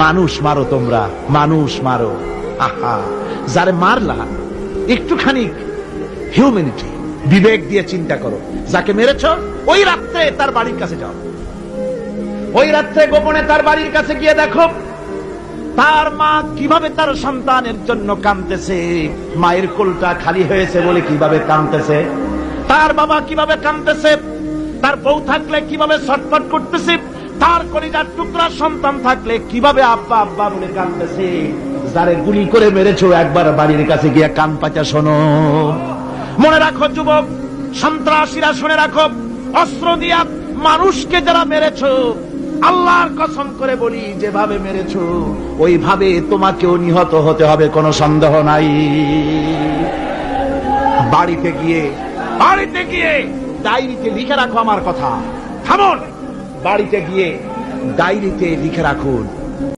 মানুষ মারো, তোমরা মানুষ মারো। আহা, যারে মারলা একটুখানি হিউম্যানিটি, বিবেক দিয়ে চিন্তা করো। যাকে মেরেছ ওই রাত্রে তার বাড়ির কাছে যাও, ওই রাত্রে গোপনে তার বাড়ির কাছে গিয়ে দেখো তার মা কিভাবে তার সন্তানের জন্য কাঁদতেছে, মায়ের কোলটা খালি হয়েছে বলে কিভাবে কাঁদতেছে, তার বাবা কিভাবে কাঁদতেছে, তার বউ থাকলে কিভাবে ছটফট করতেছে, তার কলিজার টুকরা সন্তান থাকলে কিভাবে আব্বা আব্বা বলে কাঁদতেছে। যারে গুলি করে মেরেছো একবার বাড়ির কাছে গিয়ে কান পাচা শোনো। মনে রাখো যুবক, সন্ত্রাসীরা শুনে রাখো, অস্ত্র দিয়া মানুষকে যারা মেরেছো, আল্লাহর কসম করে বলি যেভাবে মেরেছো ওইভাবে তোমাকেও নিহত হতে হবে, কোনো সন্দেহ নাই। বাড়িতে গিয়ে ডায়েরিতে লিখে রাখো আমার কথা। থামুন, বাড়িতে গিয়ে ডায়েরিতে লিখে রাখুন